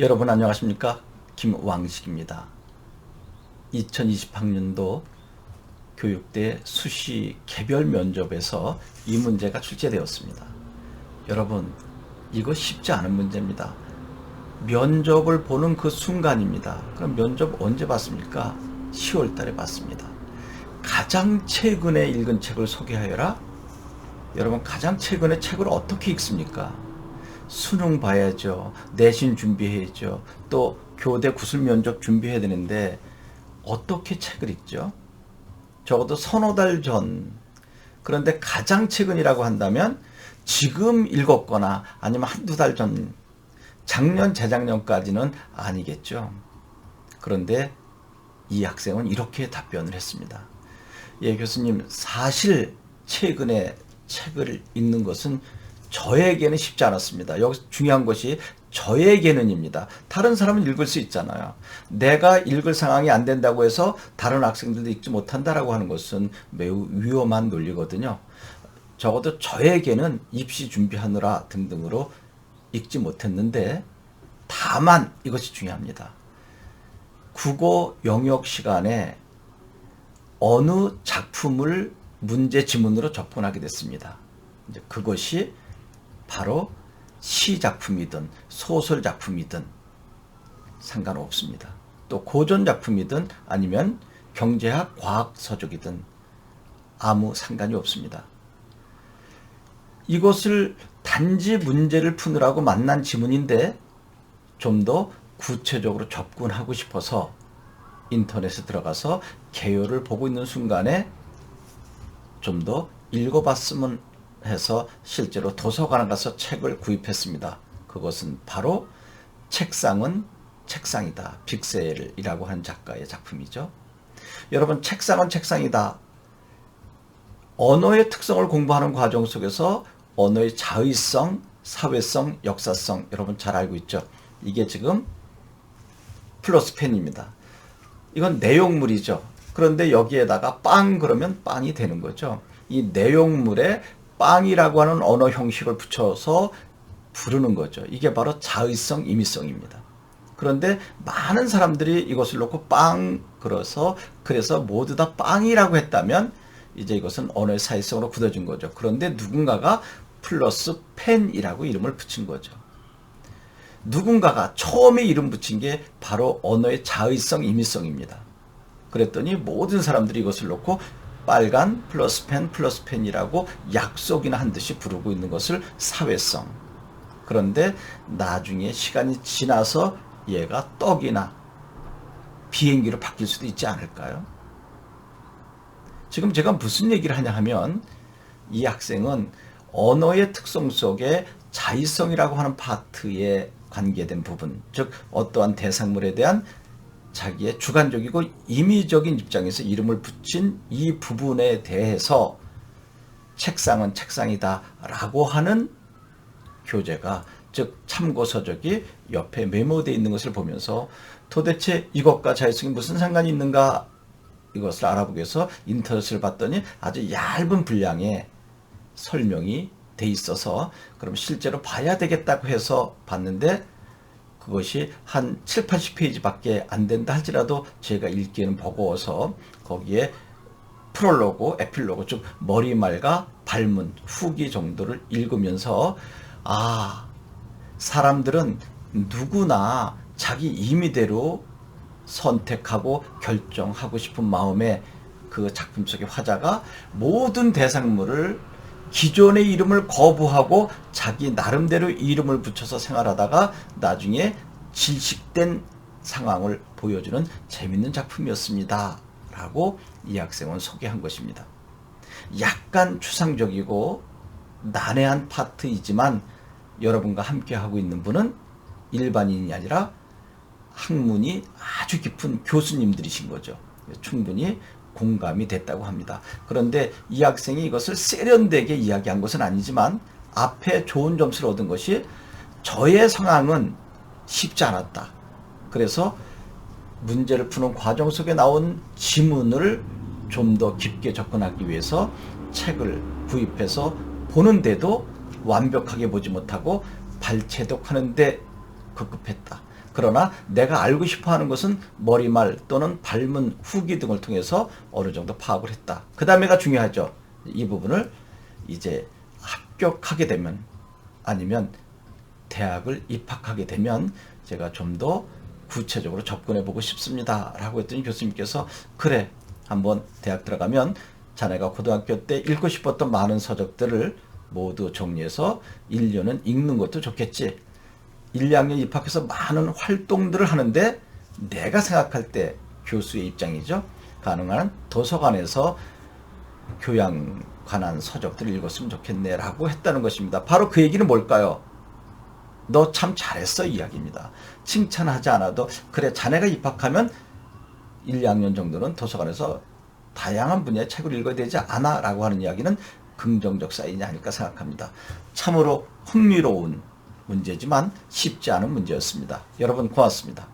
여러분 안녕하십니까? 김왕식입니다. 2020학년도 교육대 수시 개별 면접에서 이 문제가 출제되었습니다. 여러분, 이거 쉽지 않은 문제입니다. 면접을 보는 그 순간입니다. 그럼 면접 언제 봤습니까? 10월 달에 봤습니다. 가장 최근에 읽은 책을 소개하여라? 여러분, 가장 최근에 책을 어떻게 읽습니까? 수능 봐야죠. 내신 준비해야죠. 또 교대 구술 면접 준비해야 되는데 어떻게 책을 읽죠? 적어도 서너 달 전. 그런데 가장 최근이라고 한다면 지금 읽었거나 아니면 한두 달 전, 작년, 재작년까지는 아니겠죠. 그런데 이 학생은 이렇게 답변을 했습니다. 예, 교수님, 사실 최근에 책을 읽는 것은 저에게는 쉽지 않았습니다. 여기서 중요한 것이 저에게는입니다. 다른 사람은 읽을 수 있잖아요. 내가 읽을 상황이 안 된다고 해서 다른 학생들도 읽지 못한다라고 하는 것은 매우 위험한 논리거든요. 적어도 저에게는 입시 준비하느라 등등으로 읽지 못했는데, 다만 이것이 중요합니다. 국어 영역 시간에 어느 작품을 문제 지문으로 접근하게 됐습니다. 이제 그것이 바로 시작품이든 소설작품이든 상관없습니다. 또 고전작품이든 아니면 경제학 과학서적이든 아무 상관이 없습니다. 이것을 단지 문제를 푸느라고 만난 지문인데 좀 더 구체적으로 접근하고 싶어서 인터넷에 들어가서 개요를 보고 있는 순간에 좀 더 읽어봤으면 해서 실제로 도서관에 가서 책을 구입했습니다. 그것은 바로 책상은 책상이다. 빅셀이라고 하는 작가의 작품이죠. 여러분, 책상은 책상이다. 언어의 특성을 공부하는 과정 속에서 언어의 자의성, 사회성, 역사성 여러분 잘 알고 있죠. 이게 지금 플러스 펜입니다. 이건 내용물이죠. 그런데 여기에다가 빵 그러면 빵이 되는 거죠. 이 내용물에 빵이라고 하는 언어 형식을 붙여서 부르는 거죠. 이게 바로 자의성, 임의성입니다. 그런데 많은 사람들이 이것을 놓고 빵 그래서 모두 다 빵이라고 했다면 이제 이것은 언어의 사회성으로 굳어진 거죠. 그런데 누군가가 플러스 펜이라고 이름을 붙인 거죠. 누군가가 처음에 이름 붙인 게 바로 언어의 자의성, 임의성입니다. 그랬더니 모든 사람들이 이것을 놓고 빨간 플러스 펜이라고 약속이나 한 듯이 부르고 있는 것을 사회성. 그런데 나중에 시간이 지나서 얘가 떡이나 비행기로 바뀔 수도 있지 않을까요? 지금 제가 무슨 얘기를 하냐 하면 이 학생은 언어의 특성 속에 자의성이라고 하는 파트에 관계된 부분, 즉 어떠한 대상물에 대한 자기의 주관적이고 임의적인 입장에서 이름을 붙인 이 부분에 대해서 책상은 책상이다 라고 하는 교재가, 즉 참고서적이 옆에 메모되어 있는 것을 보면서 도대체 이것과 자의성이 무슨 상관이 있는가, 이것을 알아보기 위해서 인터넷을 봤더니 아주 얇은 분량의 설명이 돼 있어서 그럼 실제로 봐야 되겠다고 해서 봤는데 그것이 한 7, 80페이지밖에 안 된다 할지라도 제가 읽기에는 버거워서 거기에 프롤로그, 에필로그, 즉 머리말과 발문, 후기 정도를 읽으면서 사람들은 누구나 자기 임의대로 선택하고 결정하고 싶은 마음에 그 작품 속의 화자가 모든 대상물을 기존의 이름을 거부하고 자기 나름대로 이름을 붙여서 생활하다가 나중에 질식된 상황을 보여주는 재밌는 작품이었습니다. 라고 이 학생은 소개한 것입니다. 약간 추상적이고 난해한 파트이지만 여러분과 함께 하고 있는 분은 일반인이 아니라 학문이 아주 깊은 교수님들이신 거죠. 충분히 공감이 됐다고 합니다. 그런데 이 학생이 이것을 세련되게 이야기한 것은 아니지만 앞에 좋은 점수를 얻은 것이 저의 상황은 쉽지 않았다. 그래서 문제를 푸는 과정 속에 나온 지문을 좀 더 깊게 접근하기 위해서 책을 구입해서 보는데도 완벽하게 보지 못하고 발췌독하는데 급급했다. 그러나 내가 알고 싶어 하는 것은 머리말 또는 발문 후기 등을 통해서 어느 정도 파악을 했다. 그 다음에가 중요하죠. 이 부분을 이제 합격하게 되면 아니면 대학을 입학하게 되면 제가 좀 더 구체적으로 접근해 보고 싶습니다 라고 했더니 교수님께서 그래, 한번 대학 들어가면 자네가 고등학교 때 읽고 싶었던 많은 서적들을 모두 정리해서 1년은 읽는 것도 좋겠지. 1, 2학년 입학해서 많은 활동들을 하는데 내가 생각할 때 교수의 입장이죠. 가능한 도서관에서 교양 관한 서적들을 읽었으면 좋겠네 라고 했다는 것입니다. 바로 그 얘기는 뭘까요? 너 참 잘했어 이야기입니다. 칭찬하지 않아도 그래, 자네가 입학하면 1, 2학년 정도는 도서관에서 다양한 분야의 책을 읽어야 되지 않아 라고 하는 이야기는 긍정적 사인이 아닐까 생각합니다. 참으로 흥미로운 문제지만 쉽지 않은 문제였습니다. 여러분 고맙습니다.